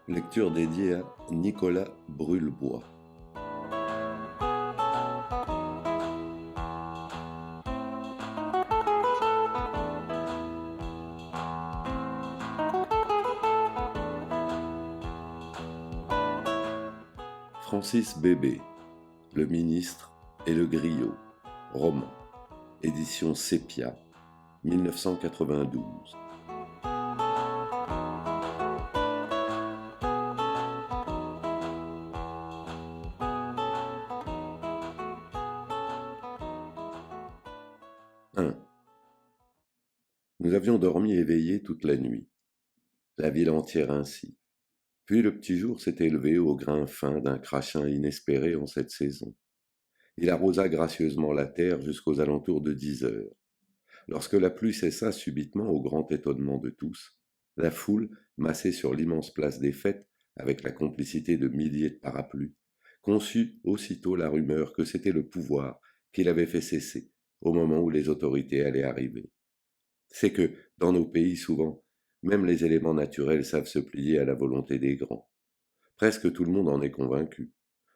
Lecture dédiée à Nicolas Brûlebois. Francis Bébé, Le ministre et le griot, roman, édition Sépia, 1992. Nous avions dormi éveillés toute la nuit, la ville entière ainsi. Puis le petit jour s'est élevé au grain fin d'un crachin inespéré en cette saison. Il arrosa gracieusement la terre jusqu'aux alentours de 10 heures. Lorsque la pluie cessa subitement au grand étonnement de tous, la foule, massée sur l'immense place des fêtes, avec la complicité de milliers de parapluies, conçut aussitôt la rumeur que c'était le pouvoir qui l'avait fait cesser au moment où les autorités allaient arriver. C'est que, dans nos pays souvent, même les éléments naturels savent se plier à la volonté des grands. Presque tout le monde en est convaincu.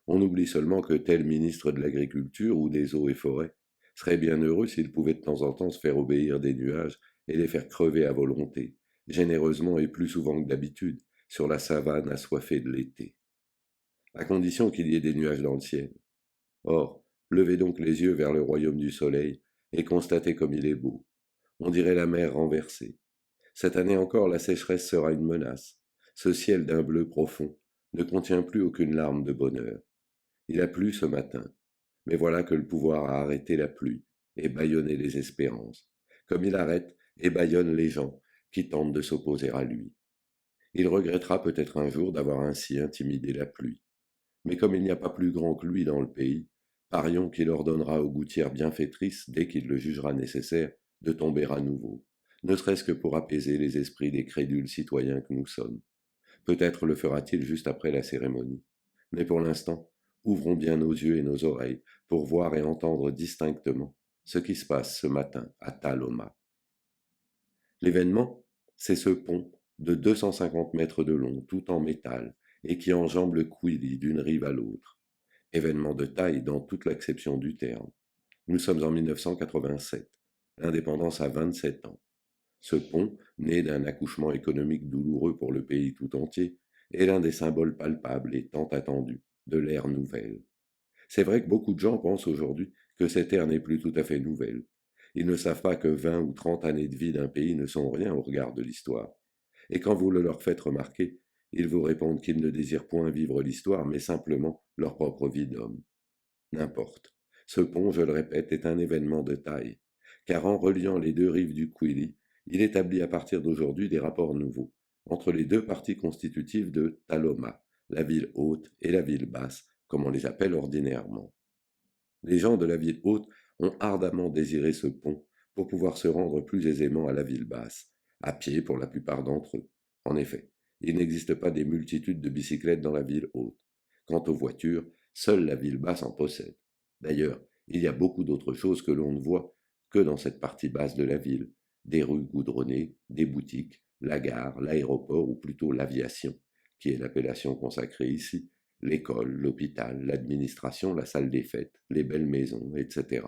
On oublie seulement que tel ministre de l'Agriculture ou des Eaux et Forêts serait bien heureux s'il pouvait de temps en temps se faire obéir des nuages et les faire crever à volonté, généreusement et plus souvent que d'habitude, sur la savane assoiffée de l'été. À condition qu'il y ait des nuages dans le ciel. Or, levez donc les yeux vers le royaume du soleil et constatez comme il est beau. On dirait la mer renversée. Cette année encore, la sécheresse sera une menace. Ce ciel d'un bleu profond ne contient plus aucune larme de bonheur. Il a plu ce matin, mais voilà que le pouvoir a arrêté la pluie et bâillonné les espérances, comme il arrête et bâillonne les gens qui tentent de s'opposer à lui. Il regrettera peut-être un jour d'avoir ainsi intimidé la pluie, mais comme il n'y a pas plus grand que lui dans le pays, parions qu'il ordonnera aux gouttières bienfaitrices, dès qu'il le jugera nécessaire, de tomber à nouveau, ne serait-ce que pour apaiser les esprits des crédules citoyens que nous sommes. Peut-être le fera-t-il juste après la cérémonie. Mais pour l'instant, ouvrons bien nos yeux et nos oreilles pour voir et entendre distinctement ce qui se passe ce matin à Taloma. L'événement, c'est ce pont de 250 mètres de long, tout en métal, et qui enjambe le Couilly d'une rive à l'autre. Événement de taille dans toute l'acception du terme. Nous sommes en 1987. L'indépendance a 27 ans. Ce pont, né d'un accouchement économique douloureux pour le pays tout entier, est l'un des symboles palpables et tant attendus de l'ère nouvelle. C'est vrai que beaucoup de gens pensent aujourd'hui que cette ère n'est plus tout à fait nouvelle. Ils ne savent pas que 20 ou 30 années de vie d'un pays ne sont rien au regard de l'histoire. Et quand vous le leur faites remarquer, ils vous répondent qu'ils ne désirent point vivre l'histoire, mais simplement leur propre vie d'homme. N'importe. Ce pont, je le répète, est un événement de taille, car en reliant les deux rives du Couilly, il établit à partir d'aujourd'hui des rapports nouveaux entre les deux parties constitutives de Taloma, la ville haute et la ville basse, comme on les appelle ordinairement. Les gens de la ville haute ont ardemment désiré ce pont pour pouvoir se rendre plus aisément à la ville basse, à pied pour la plupart d'entre eux. En effet, il n'existe pas des multitudes de bicyclettes dans la ville haute. Quant aux voitures, seule la ville basse en possède. D'ailleurs, il y a beaucoup d'autres choses que l'on ne voit que dans cette partie basse de la ville. Des rues goudronnées, des boutiques, la gare, l'aéroport ou plutôt l'aviation, qui est l'appellation consacrée ici, l'école, l'hôpital, l'administration, la salle des fêtes, les belles maisons, etc.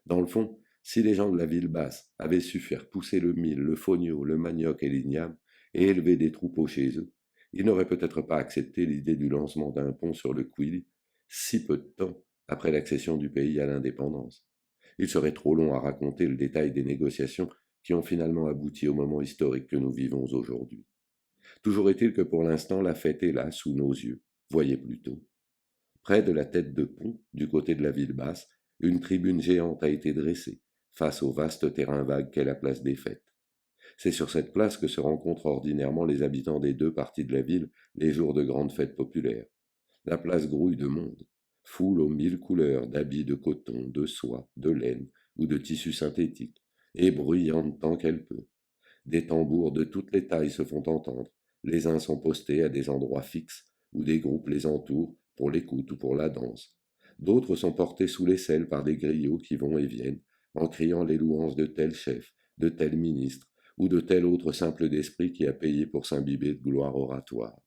Dans le fond, si les gens de la ville basse avaient su faire pousser le mil, le fonio, le manioc et l'igname, et élever des troupeaux chez eux, ils n'auraient peut-être pas accepté l'idée du lancement d'un pont sur le Couilly, si peu de temps après l'accession du pays à l'indépendance. Il serait trop long à raconter le détail des négociations qui ont finalement abouti au moment historique que nous vivons aujourd'hui. Toujours est-il que pour l'instant la fête est là, sous nos yeux. Voyez plutôt. Près de la tête de pont, du côté de la ville basse, une tribune géante a été dressée, face au vaste terrain vague qu'est la place des fêtes. C'est sur cette place que se rencontrent ordinairement les habitants des deux parties de la ville les jours de grandes fêtes populaires. La place grouille de monde, foule aux 1000 couleurs d'habits de coton, de soie, de laine ou de tissu synthétique, et bruyante tant qu'elle peut. Des tambours de toutes les tailles se font entendre, les uns sont postés à des endroits fixes, où des groupes les entourent pour l'écoute ou pour la danse. D'autres sont portés sous l'aisselle par des griots qui vont et viennent, en criant les louanges de tel chef, de tel ministre, ou de tel autre simple d'esprit qui a payé pour s'imbiber de gloire oratoire.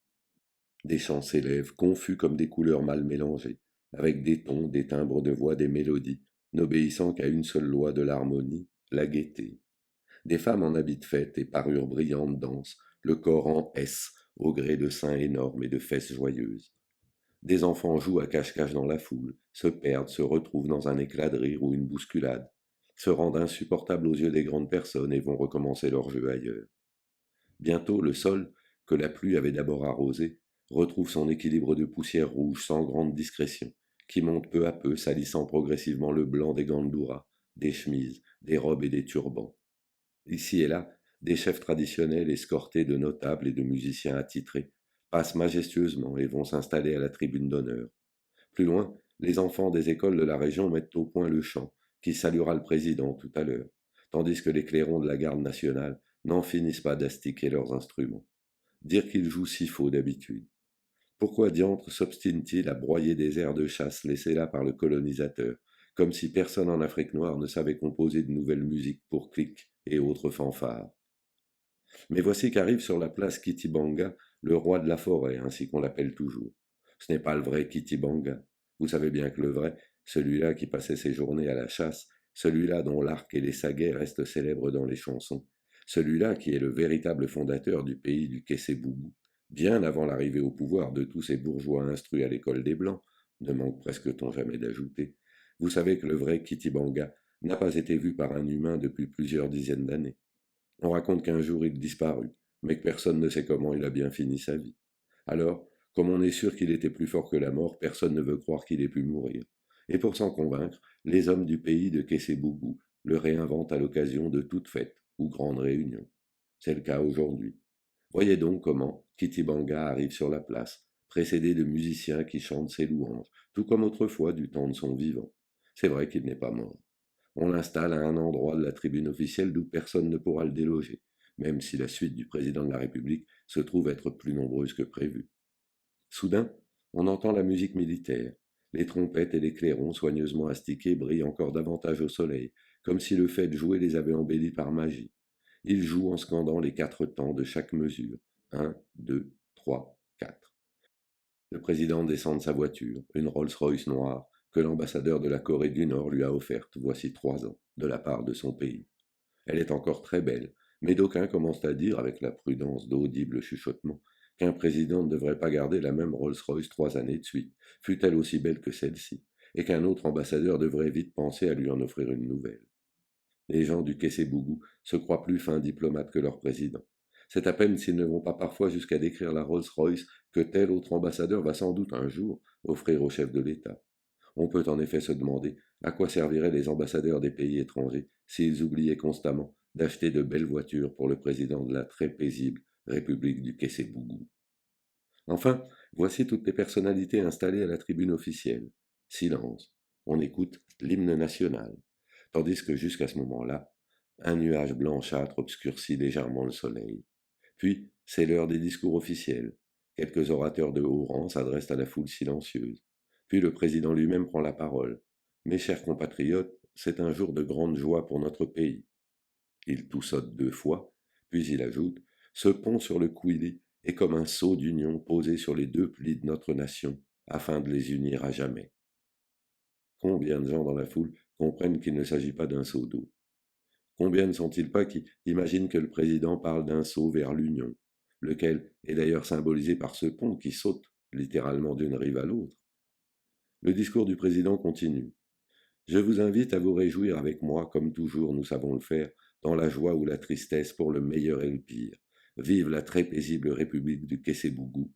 Des chants s'élèvent, confus comme des couleurs mal mélangées, avec des tons, des timbres de voix, des mélodies, n'obéissant qu'à une seule loi de l'harmonie, la gaieté. Des femmes en habits de fête et parures brillantes dansent, le corps en S, au gré de seins énormes et de fesses joyeuses. Des enfants jouent à cache-cache dans la foule, se perdent, se retrouvent dans un éclat de rire ou une bousculade, se rendent insupportables aux yeux des grandes personnes et vont recommencer leur jeu ailleurs. Bientôt le sol, que la pluie avait d'abord arrosé, retrouve son équilibre de poussière rouge sans grande discrétion, qui monte peu à peu, salissant progressivement le blanc des gandouras, des chemises, des robes et des turbans. Ici et là, des chefs traditionnels escortés de notables et de musiciens attitrés passent majestueusement et vont s'installer à la tribune d'honneur. Plus loin, les enfants des écoles de la région mettent au point le chant, qui saluera le président tout à l'heure, tandis que les clairons de la garde nationale n'en finissent pas d'astiquer leurs instruments. Dire qu'ils jouent si faux d'habitude. Pourquoi diantre s'obstine-t-il à broyer des airs de chasse laissés là par le colonisateur, comme si personne en Afrique noire ne savait composer de nouvelles musiques pour clics et autres fanfares? Mais voici qu'arrive sur la place Kitibanga, le roi de la forêt, ainsi qu'on l'appelle toujours. Ce n'est pas le vrai Kitibanga. Vous savez bien que le vrai, celui-là qui passait ses journées à la chasse, celui-là dont l'arc et les saguets restent célèbres dans les chansons, celui-là qui est le véritable fondateur du pays du Kessé-Boubou, bien avant l'arrivée au pouvoir de tous ces bourgeois instruits à l'école des Blancs, ne manque presque-t-on jamais d'ajouter. Vous savez que le vrai Kitibanga n'a pas été vu par un humain depuis plusieurs dizaines d'années. On raconte qu'un jour il disparut, mais que personne ne sait comment il a bien fini sa vie. Alors, comme on est sûr qu'il était plus fort que la mort, personne ne veut croire qu'il ait pu mourir. Et pour s'en convaincre, les hommes du pays de Kessé-Boubou le réinventent à l'occasion de toute fête ou grande réunion. C'est le cas aujourd'hui. Voyez donc comment Kitibanga arrive sur la place, précédé de musiciens qui chantent ses louanges, tout comme autrefois du temps de son vivant. C'est vrai qu'il n'est pas mort. On l'installe à un endroit de la tribune officielle d'où personne ne pourra le déloger, même si la suite du président de la République se trouve être plus nombreuse que prévu. Soudain, on entend la musique militaire. Les trompettes et les clairons soigneusement astiqués brillent encore davantage au soleil, comme si le fait de jouer les avait embellis par magie. Ils jouent en scandant les 4 temps de chaque mesure. 1, 2, 3, 4. Le président descend de sa voiture, une Rolls-Royce noire, que l'ambassadeur de la Corée du Nord lui a offerte voici 3 ans, de la part de son pays. Elle est encore très belle, mais d'aucuns commencent à dire, avec la prudence d'audibles chuchotements, qu'un président ne devrait pas garder la même Rolls-Royce 3 années de suite, fût-elle aussi belle que celle-ci, et qu'un autre ambassadeur devrait vite penser à lui en offrir une nouvelle. Les gens du Kessé-Bougou se croient plus fins diplomates que leur président. C'est à peine s'ils ne vont pas parfois jusqu'à décrire la Rolls-Royce que tel autre ambassadeur va sans doute un jour offrir au chef de l'État. On peut en effet se demander à quoi serviraient les ambassadeurs des pays étrangers s'ils oubliaient constamment d'acheter de belles voitures pour le président de la très paisible République du Kessé-Bougou. Enfin, voici toutes les personnalités installées à la tribune officielle. Silence. On écoute l'hymne national, tandis que jusqu'à ce moment-là, un nuage blanchâtre obscurcit légèrement le soleil. Puis, c'est l'heure des discours officiels. Quelques orateurs de haut rang s'adressent à la foule silencieuse. Puis le président lui-même prend la parole. Mes chers compatriotes, c'est un jour de grande joie pour notre pays. Il toussote 2 fois, puis il ajoute: ce pont sur le Couilly est comme un sceau d'union posé sur les 2 plis de notre nation, afin de les unir à jamais. Combien de gens dans la foule comprennent qu'il ne s'agit pas d'un seau d'eau? Combien ne sont-ils pas qui imaginent que le président parle d'un saut vers l'union, lequel est d'ailleurs symbolisé par ce pont qui saute littéralement d'une rive à l'autre? Le discours du président continue. Je vous invite à vous réjouir avec moi, comme toujours nous savons le faire, dans la joie ou la tristesse pour le meilleur et le pire. Vive la très paisible République du Kessé-Bougou.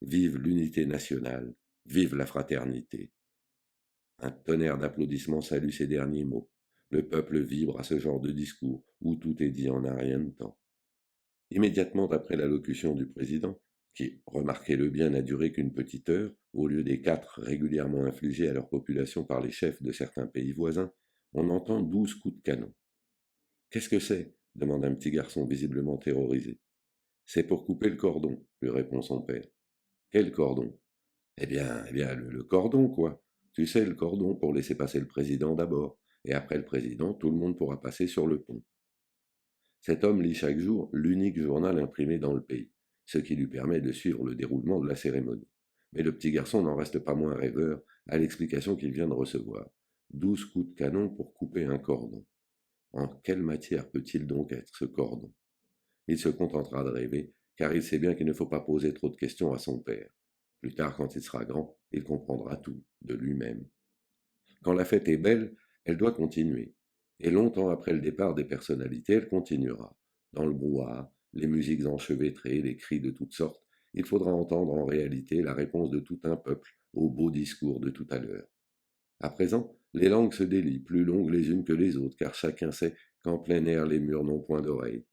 Vive l'unité nationale. Vive la fraternité. Un tonnerre d'applaudissements salue ces derniers mots. Le peuple vibre à ce genre de discours, où tout est dit en un rien de temps. Immédiatement après l'allocution du président, qui, remarquez-le bien, n'a duré qu'une petite heure, au lieu des 4 régulièrement infligés à leur population par les chefs de certains pays voisins, on entend 12 coups de canon. Qu'est-ce que c'est demande un petit garçon visiblement terrorisé. C'est pour couper le cordon, lui répond son père. Quel cordon? Eh bien, le cordon, quoi. Tu sais, le cordon pour laisser passer le président d'abord, et après le président, tout le monde pourra passer sur le pont. Cet homme lit chaque jour l'unique journal imprimé dans le pays. ce qui lui permet de suivre le déroulement de la cérémonie. Mais le petit garçon n'en reste pas moins rêveur à l'explication qu'il vient de recevoir. 12 coups de canon pour couper un cordon. En quelle matière peut-il donc être ce cordon? Il se contentera de rêver, car il sait bien qu'il ne faut pas poser trop de questions à son père. Plus tard, quand il sera grand, il comprendra tout, de lui-même. Quand la fête est belle, elle doit continuer. Et longtemps après le départ des personnalités, elle continuera. Dans le brouhaha, les musiques enchevêtrées, les cris de toutes sortes, il faudra entendre en réalité la réponse de tout un peuple au beau discours de tout à l'heure. À présent, les langues se délient, plus longues les unes que les autres, car chacun sait qu'en plein air les murs n'ont point d'oreilles.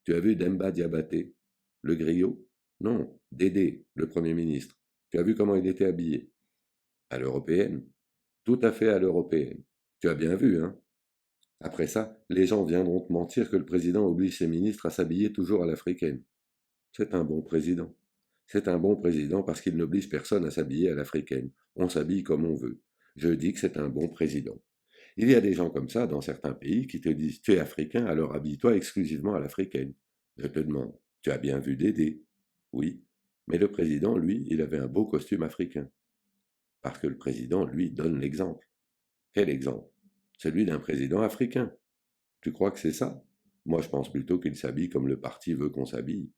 Tu as vu Demba Diabaté, le griot? Non, Dédé, le Premier ministre. Tu as vu comment il était habillé? À l'européenne. Tout à fait à l'européenne. Tu as bien vu, hein? Après ça, les gens viendront te mentir que le président oblige ses ministres à s'habiller toujours à l'africaine. C'est un bon président. C'est un bon président parce qu'il n'oblige personne à s'habiller à l'africaine. On s'habille comme on veut. Je dis que c'est un bon président. Il y a des gens comme ça dans certains pays qui te disent tu es africain, alors habille-toi exclusivement à l'africaine. Je te demande, tu as bien vu Dédé? Oui. Mais le président, lui, il avait un beau costume africain. Parce que le président, lui, donne l'exemple. Quel exemple? Celui d'un président africain. Tu crois que c'est ça? Moi, je pense plutôt qu'il s'habille comme le parti veut qu'on s'habille.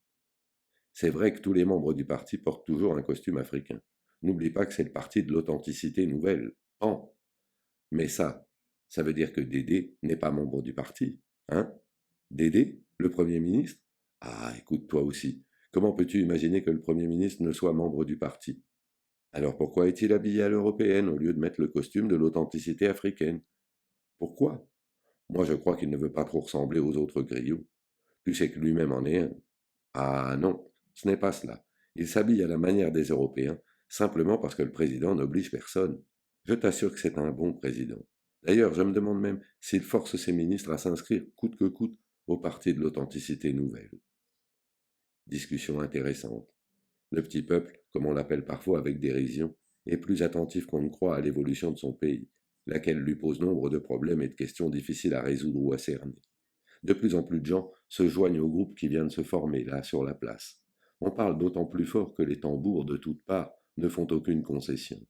C'est vrai que tous les membres du parti portent toujours un costume africain. N'oublie pas que c'est le parti de l'authenticité nouvelle. Pan. Mais ça veut dire que Dédé n'est pas membre du parti. Hein? Dédé, le Premier ministre? Ah, écoute, toi aussi. Comment peux-tu imaginer que le Premier ministre ne soit membre du parti? Alors pourquoi est-il habillé à l'européenne au lieu de mettre le costume de l'authenticité africaine? Pourquoi? Moi, je crois qu'il ne veut pas trop ressembler aux autres griots. Tu sais que lui-même en est un. Ah non, ce n'est pas cela. Il s'habille à la manière des Européens, simplement parce que le président n'oblige personne. Je t'assure que c'est un bon président. D'ailleurs, je me demande même s'il force ses ministres à s'inscrire coûte que coûte au parti de l'authenticité nouvelle. Discussion intéressante. Le petit peuple, comme on l'appelle parfois avec dérision, est plus attentif qu'on ne croit à l'évolution de son pays, laquelle lui pose nombre de problèmes et de questions difficiles à résoudre ou à cerner. De plus en plus de gens se joignent au groupe qui vient de se former là sur la place. On parle d'autant plus fort que les tambours de toutes parts ne font aucune concession.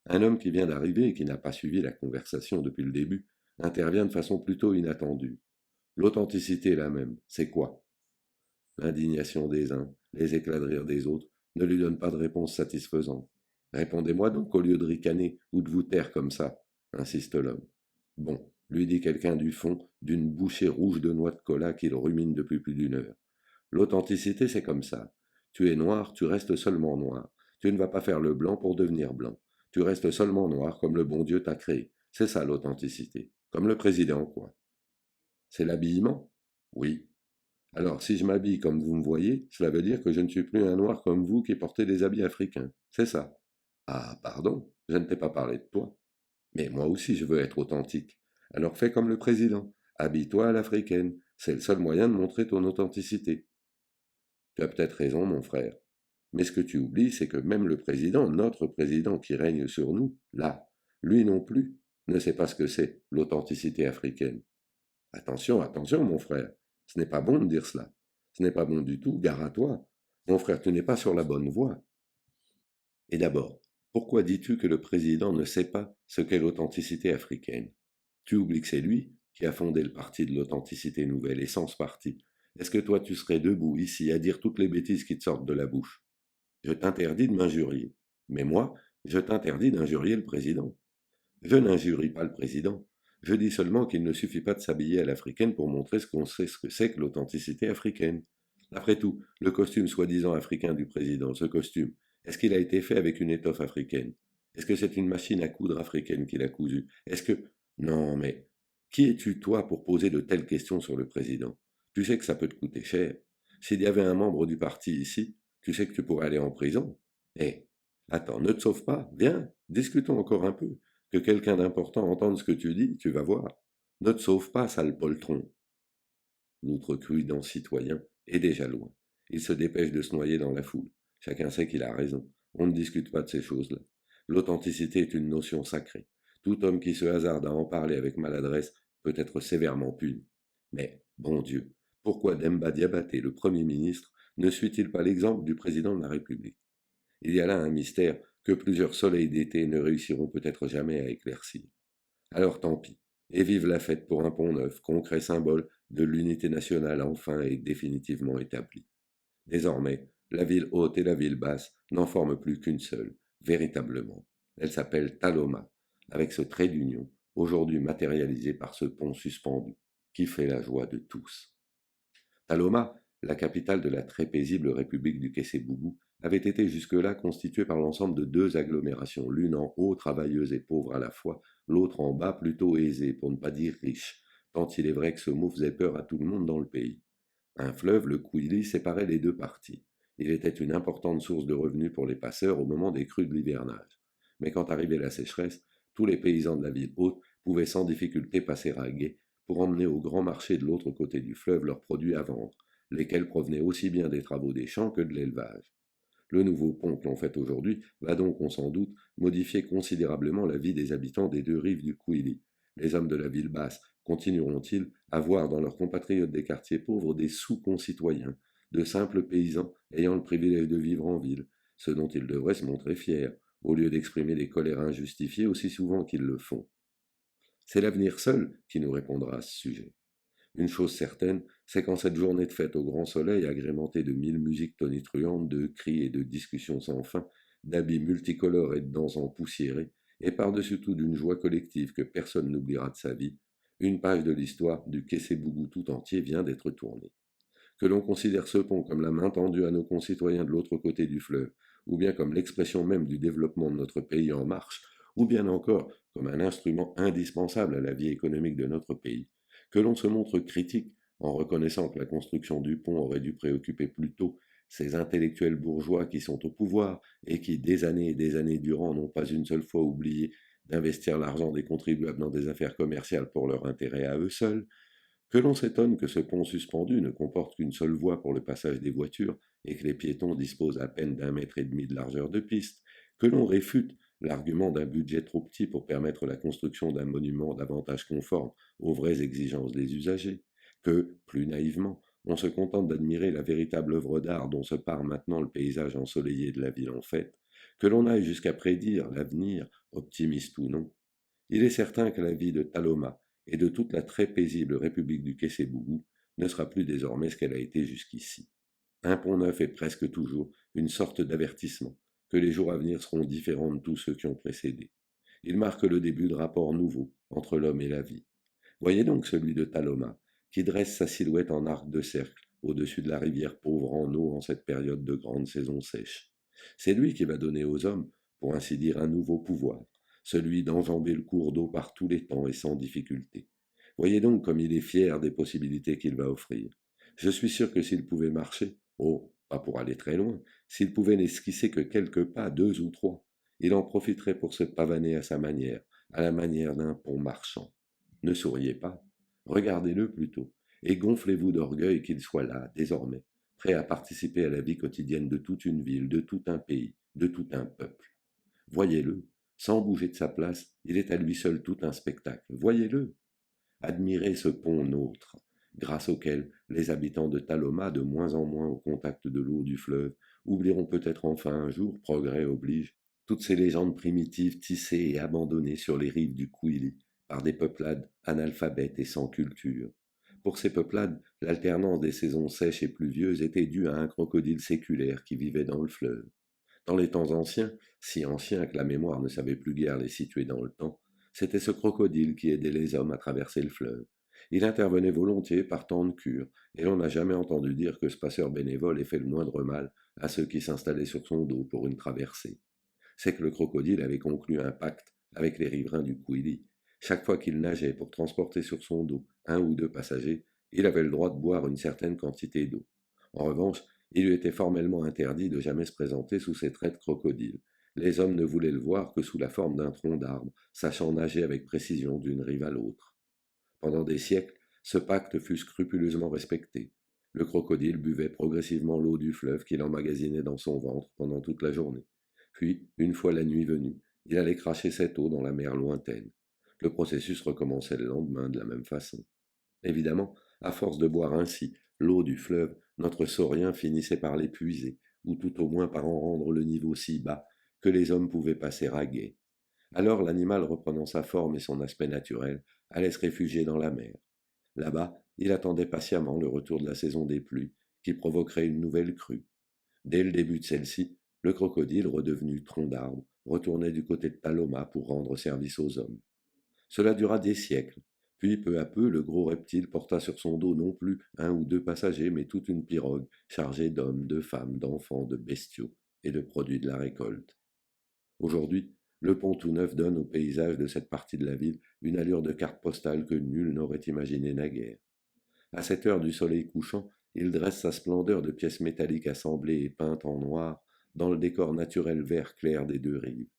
Un homme qui vient d'arriver et qui n'a pas suivi la conversation depuis le début intervient de façon plutôt inattendue. L'authenticité est la même, c'est quoi? L'indignation des uns, les éclats de rire des autres ne lui donnent pas de réponse satisfaisante. Répondez-moi donc au lieu de ricaner ou de vous taire comme ça, insiste l'homme. Bon, lui dit quelqu'un du fond, d'une bouchée rouge de noix de cola qu'il rumine depuis plus d'une heure. L'authenticité, c'est comme ça. Tu es noir, tu restes seulement noir. Tu ne vas pas faire le blanc pour devenir blanc. Tu restes seulement noir comme le bon Dieu t'a créé. C'est ça l'authenticité. Comme le président, quoi. C'est l'habillement? Oui. Alors, si je m'habille comme vous me voyez, cela veut dire que je ne suis plus un noir comme vous qui portez des habits africains. C'est ça. Ah, pardon, je ne t'ai pas parlé de toi. Mais moi aussi, je veux être authentique. Alors fais comme le président. Habille-toi à l'africaine. C'est le seul moyen de montrer ton authenticité. Tu as peut-être raison, mon frère. Mais ce que tu oublies, c'est que même le président, notre président qui règne sur nous, là, lui non plus, ne sait pas ce que c'est, l'authenticité africaine. Attention, attention, mon frère. Ce n'est pas bon de dire cela. Ce n'est pas bon du tout, gare à toi. Mon frère, tu n'es pas sur la bonne voie. Et d'abord, pourquoi dis-tu que le président ne sait pas ce qu'est l'authenticité africaine? Tu oublies que c'est lui qui a fondé le parti de l'authenticité nouvelle, et sans ce parti, est-ce que toi tu serais debout ici à dire toutes les bêtises qui te sortent de la bouche? Je t'interdis de m'injurier. Mais moi, je t'interdis d'injurier le président. Je n'injurie pas le président. Je dis seulement qu'il ne suffit pas de s'habiller à l'africaine pour montrer ce qu'on sait ce que c'est que l'authenticité africaine. Après tout, le costume soi-disant africain du président, ce costume, est-ce qu'il a été fait avec une étoffe africaine? Est-ce que c'est une machine à coudre africaine qui l'a cousu? Est-ce que... Non, mais qui es-tu, toi, pour poser de telles questions sur le président? Tu sais que ça peut te coûter cher. S'il y avait un membre du parti ici, tu sais que tu pourrais aller en prison. Eh, attends, ne te sauve pas, viens, discutons encore un peu. Que quelqu'un d'important entende ce que tu dis, tu vas voir. Ne te sauve pas, sale poltron. L'outrecuidant citoyen est déjà loin. Il se dépêche de se noyer dans la foule. Chacun sait qu'il a raison. On ne discute pas de ces choses-là. L'authenticité est une notion sacrée. Tout homme qui se hasarde à en parler avec maladresse peut être sévèrement puni. Mais, bon Dieu, pourquoi Demba Diabaté, le Premier ministre, Ne suit-il pas l'exemple du président de la République? Il y a là un mystère que plusieurs soleils d'été ne réussiront peut-être jamais à éclaircir. Alors tant pis, et vive la fête pour un pont neuf, concret symbole de l'unité nationale enfin et définitivement établie. Désormais, la ville haute et la ville basse n'en forment plus qu'une seule, véritablement. Elle s'appelle Taloma, avec ce trait d'union, aujourd'hui matérialisé par ce pont suspendu, qui fait la joie de tous. Taloma, la capitale de la très paisible République du Kessé-Bougou, avait été jusque-là constituée par l'ensemble de deux agglomérations, l'une en haut travailleuse et pauvre à la fois, l'autre en bas plutôt aisée, pour ne pas dire riche, tant il est vrai que ce mot faisait peur à tout le monde dans le pays. Un fleuve, le Kouili, séparait les deux parties. Il était une importante source de revenus pour les passeurs au moment des crues de l'hivernage. Mais quand arrivait la sécheresse, tous les paysans de la ville haute pouvaient sans difficulté passer à gué pour emmener au grand marché de l'autre côté du fleuve leurs produits à vendre, lesquels provenaient aussi bien des travaux des champs que de l'élevage. Le nouveau pont que l'on fait aujourd'hui va donc, on s'en doute, modifier considérablement la vie des habitants des deux rives du Kouili. Les hommes de la ville basse continueront-ils à voir dans leurs compatriotes des quartiers pauvres des sous-concitoyens, de simples paysans ayant le privilège de vivre en ville, ce dont ils devraient se montrer fiers, au lieu d'exprimer des colères injustifiées aussi souvent qu'ils le font? C'est l'avenir seul qui nous répondra à ce sujet. Une chose certaine, c'est qu'en cette journée de fête au grand soleil, agrémentée de mille musiques tonitruantes, de cris et de discussions sans fin, d'habits multicolores et de danses empoussiérées, et par-dessus tout d'une joie collective que personne n'oubliera de sa vie, une page de l'histoire du Kessé-Bougou tout entier vient d'être tournée. Que l'on considère ce pont comme la main tendue à nos concitoyens de l'autre côté du fleuve, ou bien comme l'expression même du développement de notre pays en marche, ou bien encore comme un instrument indispensable à la vie économique de notre pays, que l'on se montre critique en reconnaissant que la construction du pont aurait dû préoccuper plus tôt ces intellectuels bourgeois qui sont au pouvoir et qui, des années et des années durant, n'ont pas une seule fois oublié d'investir l'argent des contribuables dans des affaires commerciales pour leur intérêt à eux seuls, que l'on s'étonne que ce pont suspendu ne comporte qu'une seule voie pour le passage des voitures et que les piétons disposent à peine d'1,5 m de largeur de piste, que l'on réfute l'argument d'un budget trop petit pour permettre la construction d'un monument davantage conforme aux vraies exigences des usagers, que, plus naïvement, on se contente d'admirer la véritable œuvre d'art dont se part maintenant le paysage ensoleillé de la ville en fête, que l'on aille jusqu'à prédire l'avenir, optimiste ou non. Il est certain que la vie de Taloma et de toute la très paisible République du Kessé-Bougou ne sera plus désormais ce qu'elle a été jusqu'ici. Un pont neuf est presque toujours une sorte d'avertissement que les jours à venir seront différents de tous ceux qui ont précédé. Il marque le début de rapports nouveaux entre l'homme et la vie. Voyez donc celui de Taloma, qui dresse sa silhouette en arc de cercle au-dessus de la rivière pauvre en eau en cette période de grande saison sèche. C'est lui qui va donner aux hommes, pour ainsi dire, un nouveau pouvoir, celui d'enjamber le cours d'eau par tous les temps et sans difficulté. Voyez donc comme il est fier des possibilités qu'il va offrir. Je suis sûr que s'il pouvait marcher, oh, pas pour aller très loin, s'il pouvait n'esquisser que quelques pas, deux ou trois, il en profiterait pour se pavaner à sa manière, à la manière d'un pont marchand. Ne souriez pas, regardez-le plutôt, et gonflez-vous d'orgueil qu'il soit là, désormais, prêt à participer à la vie quotidienne de toute une ville, de tout un pays, de tout un peuple. Voyez-le, sans bouger de sa place, il est à lui seul tout un spectacle. Voyez-le, admirez ce pont nôtre, grâce auquel les habitants de Taloma, de moins en moins au contact de l'eau du fleuve, oublieront peut-être enfin un jour, progrès oblige, toutes ces légendes primitives tissées et abandonnées sur les rives du Kouili par des peuplades analphabètes et sans culture. Pour ces peuplades, l'alternance des saisons sèches et pluvieuses était due à un crocodile séculaire qui vivait dans le fleuve. Dans les temps anciens, si anciens que la mémoire ne savait plus guère les situer dans le temps, c'était ce crocodile qui aidait les hommes à traverser le fleuve. Il intervenait volontiers par temps de cure, et l'on n'a jamais entendu dire que ce passeur bénévole ait fait le moindre mal à ceux qui s'installaient sur son dos pour une traversée. C'est que le crocodile avait conclu un pacte avec les riverains du Kouili. Chaque fois qu'il nageait pour transporter sur son dos un ou deux passagers, il avait le droit de boire une certaine quantité d'eau. En revanche, il lui était formellement interdit de jamais se présenter sous ses traits de crocodile. Les hommes ne voulaient le voir que sous la forme d'un tronc d'arbre, sachant nager avec précision d'une rive à l'autre. Pendant des siècles, ce pacte fut scrupuleusement respecté. Le crocodile buvait progressivement l'eau du fleuve qu'il emmagasinait dans son ventre pendant toute la journée. Puis, une fois la nuit venue, il allait cracher cette eau dans la mer lointaine. Le processus recommençait le lendemain de la même façon. Évidemment, à force de boire ainsi l'eau du fleuve, notre saurien finissait par l'épuiser, ou tout au moins par en rendre le niveau si bas que les hommes pouvaient passer à gué. Alors l'animal, reprenant sa forme et son aspect naturel, allait se réfugier dans la mer. Là-bas, il attendait patiemment le retour de la saison des pluies, qui provoquerait une nouvelle crue. Dès le début de celle-ci, le crocodile, redevenu tronc d'arbre, retournait du côté de Taloma pour rendre service aux hommes. Cela dura des siècles, puis peu à peu le gros reptile porta sur son dos non plus un ou deux passagers, mais toute une pirogue chargée d'hommes, de femmes, d'enfants, de bestiaux et de produits de la récolte. Aujourd'hui, le pont tout neuf donne au paysage de cette partie de la ville une allure de carte postale que nul n'aurait imaginé naguère. À cette heure du soleil couchant, il dresse sa splendeur de pièces métalliques assemblées et peintes en noir dans le décor naturel vert clair des deux rives.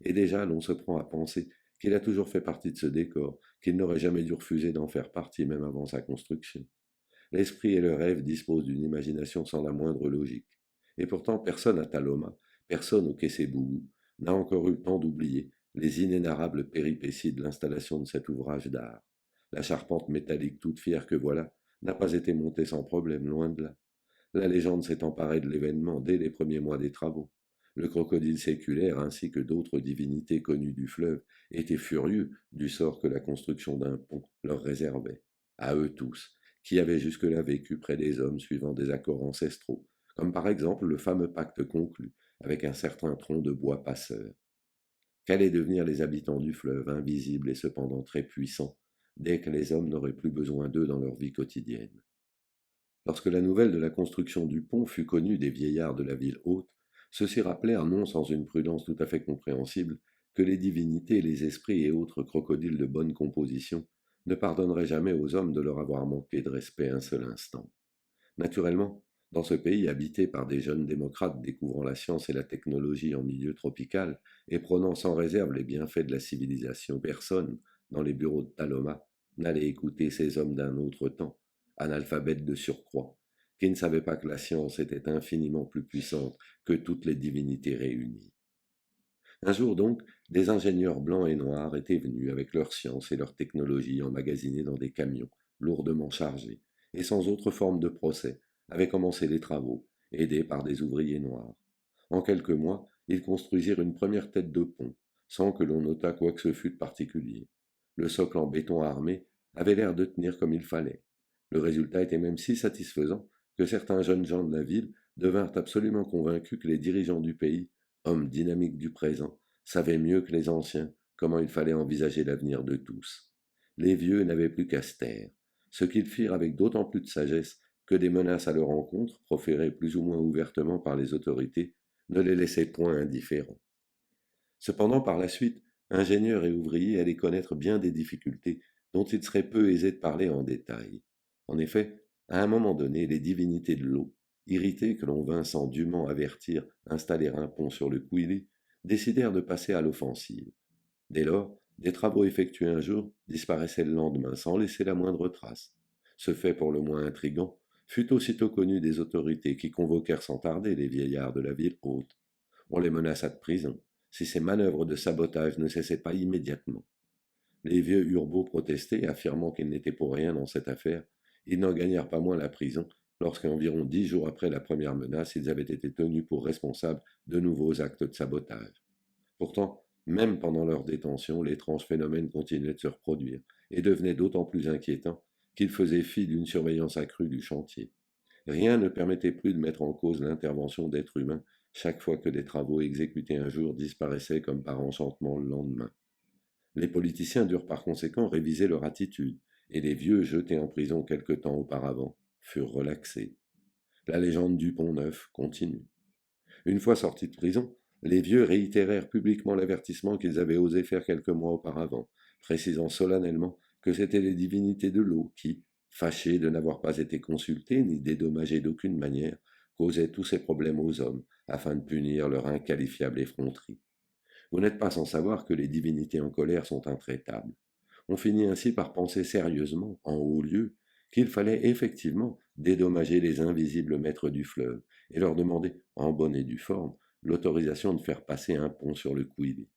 Et déjà l'on se prend à penser qu'il a toujours fait partie de ce décor, qu'il n'aurait jamais dû refuser d'en faire partie même avant sa construction. L'esprit et le rêve disposent d'une imagination sans la moindre logique. Et pourtant personne à Taloma, personne au Quai-Bougou, n'a encore eu le temps d'oublier les inénarrables péripéties de l'installation de cet ouvrage d'art. La charpente métallique toute fière que voilà n'a pas été montée sans problème, loin de là. La légende s'est emparée de l'événement dès les premiers mois des travaux. Le crocodile séculaire ainsi que d'autres divinités connues du fleuve étaient furieux du sort que la construction d'un pont leur réservait. À eux tous, qui avaient jusque-là vécu près des hommes suivant des accords ancestraux, comme par exemple le fameux pacte conclu avec un certain tronc de bois passeur. Qu'allaient devenir les habitants du fleuve, invisibles et cependant très puissants, dès que les hommes n'auraient plus besoin d'eux dans leur vie quotidienne? Lorsque la nouvelle de la construction du pont fut connue des vieillards de la ville haute, ceux-ci rappelèrent, non sans une prudence tout à fait compréhensible, que les divinités, les esprits et autres crocodiles de bonne composition ne pardonneraient jamais aux hommes de leur avoir manqué de respect un seul instant. Naturellement, dans ce pays habité par des jeunes démocrates découvrant la science et la technologie en milieu tropical et prônant sans réserve les bienfaits de la civilisation, personne, dans les bureaux de Taloma, n'allait écouter ces hommes d'un autre temps, analphabètes de surcroît, qui ne savaient pas que la science était infiniment plus puissante que toutes les divinités réunies. Un jour donc, des ingénieurs blancs et noirs étaient venus avec leur science et leur technologie emmagasinée dans des camions lourdement chargés, et sans autre forme de procès, avaient commencé les travaux, aidés par des ouvriers noirs. En quelques mois, ils construisirent une première tête de pont, sans que l'on notât quoi que ce fût de particulier. Le socle en béton armé avait l'air de tenir comme il fallait. Le résultat était même si satisfaisant que certains jeunes gens de la ville devinrent absolument convaincus que les dirigeants du pays, hommes dynamiques du présent, savaient mieux que les anciens comment il fallait envisager l'avenir de tous. Les vieux n'avaient plus qu'à se taire, ce qu'ils firent avec d'autant plus de sagesse que des menaces à leur encontre, proférées plus ou moins ouvertement par les autorités, ne les laissaient point indifférents. Cependant, par la suite, ingénieurs et ouvriers allaient connaître bien des difficultés dont il serait peu aisé de parler en détail. En effet, à un moment donné, les divinités de l'eau, irritées que l'on vint sans dûment avertir installer un pont sur le Couilly, décidèrent de passer à l'offensive. Dès lors, des travaux effectués un jour disparaissaient le lendemain sans laisser la moindre trace. Ce fait pour le moins intrigant fut aussitôt connu des autorités qui convoquèrent sans tarder les vieillards de la ville haute. On les menaça de prison si ces manœuvres de sabotage ne cessaient pas immédiatement. Les vieux eurent beau protester, affirmant qu'ils n'étaient pour rien dans cette affaire, ils n'en gagnèrent pas moins la prison lorsqu'environ 10 jours après la première menace, ils avaient été tenus pour responsables de nouveaux actes de sabotage. Pourtant, même pendant leur détention, l'étrange phénomène continuait de se reproduire et devenait d'autant plus inquiétant qu'ils faisaient fi d'une surveillance accrue du chantier. Rien ne permettait plus de mettre en cause l'intervention d'êtres humains chaque fois que des travaux exécutés un jour disparaissaient comme par enchantement le lendemain. Les politiciens durent par conséquent réviser leur attitude, et les vieux jetés en prison quelque temps auparavant furent relaxés. La légende du Pont Neuf continue. Une fois sortis de prison, les vieux réitérèrent publiquement l'avertissement qu'ils avaient osé faire quelques mois auparavant, précisant solennellement que c'étaient les divinités de l'eau qui, fâchées de n'avoir pas été consultées ni dédommagées d'aucune manière, causaient tous ces problèmes aux hommes afin de punir leur inqualifiable effronterie. Vous n'êtes pas sans savoir que les divinités en colère sont intraitables. On finit ainsi par penser sérieusement, en haut lieu, qu'il fallait effectivement dédommager les invisibles maîtres du fleuve et leur demander, en bonne et due forme, l'autorisation de faire passer un pont sur le Couilly.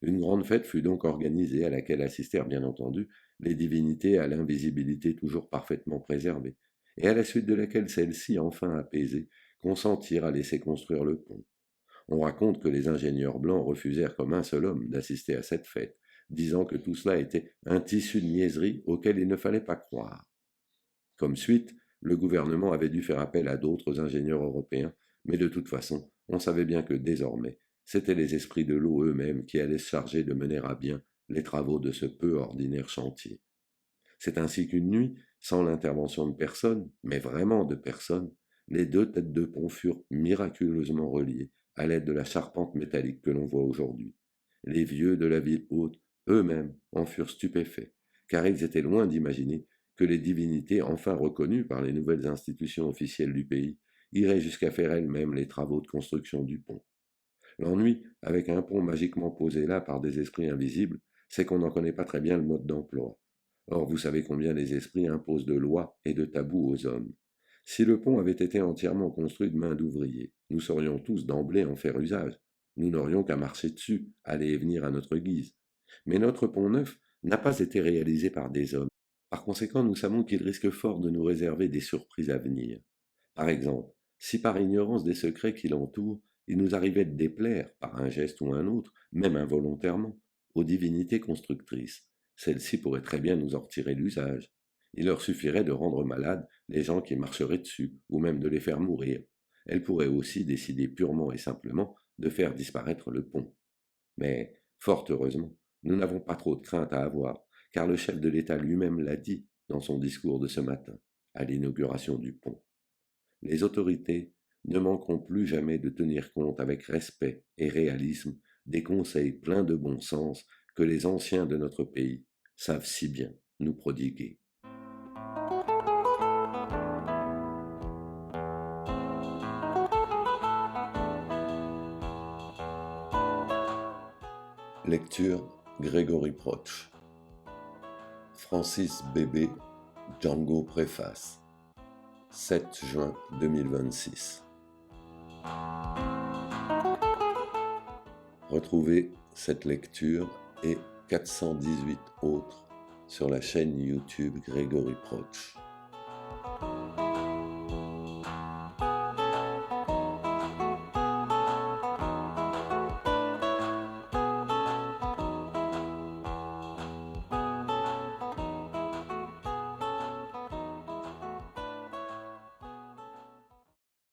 Une grande fête fut donc organisée à laquelle assistèrent bien entendu les divinités à l'invisibilité toujours parfaitement préservée, et à la suite de laquelle celle-ci, enfin apaisée, consentirent à laisser construire le pont. On raconte que les ingénieurs blancs refusèrent comme un seul homme d'assister à cette fête, disant que tout cela était un tissu de niaiserie auquel il ne fallait pas croire. Comme suite, le gouvernement avait dû faire appel à d'autres ingénieurs européens, mais de toute façon, on savait bien que désormais, c'étaient les esprits de l'eau eux-mêmes qui allaient se charger de mener à bien les travaux de ce peu ordinaire chantier. C'est ainsi qu'une nuit, sans l'intervention de personne, mais vraiment de personne, les deux têtes de pont furent miraculeusement reliées à l'aide de la charpente métallique que l'on voit aujourd'hui. Les vieux de la ville haute, eux-mêmes, en furent stupéfaits, car ils étaient loin d'imaginer que les divinités enfin reconnues par les nouvelles institutions officielles du pays iraient jusqu'à faire elles-mêmes les travaux de construction du pont. L'ennui, avec un pont magiquement posé là par des esprits invisibles, c'est qu'on n'en connaît pas très bien le mode d'emploi. Or, vous savez combien les esprits imposent de lois et de tabous aux hommes. Si le pont avait été entièrement construit de main d'ouvriers, nous saurions tous d'emblée en faire usage. Nous n'aurions qu'à marcher dessus, aller et venir à notre guise. Mais notre pont neuf n'a pas été réalisé par des hommes. Par conséquent, nous savons qu'il risque fort de nous réserver des surprises à venir. Par exemple, si par ignorance des secrets qui l'entourent, il nous arrivait de déplaire, par un geste ou un autre, même involontairement, aux divinités constructrices, celles-ci pourraient très bien nous en retirer l'usage. Il leur suffirait de rendre malades les gens qui marcheraient dessus, ou même de les faire mourir. Elles pourraient aussi décider purement et simplement de faire disparaître le pont. Mais, fort heureusement, nous n'avons pas trop de crainte à avoir, car le chef de l'État lui-même l'a dit dans son discours de ce matin, à l'inauguration du pont. Les autorités ne manqueront plus jamais de tenir compte avec respect et réalisme des conseils pleins de bon sens que les anciens de notre pays savent si bien nous prodiguer. Lecture Grégory Proch. Francis Bébé, Django Préface. 7 juin 2026. Retrouvez cette lecture et 418 autres sur la chaîne YouTube Grégory Proch.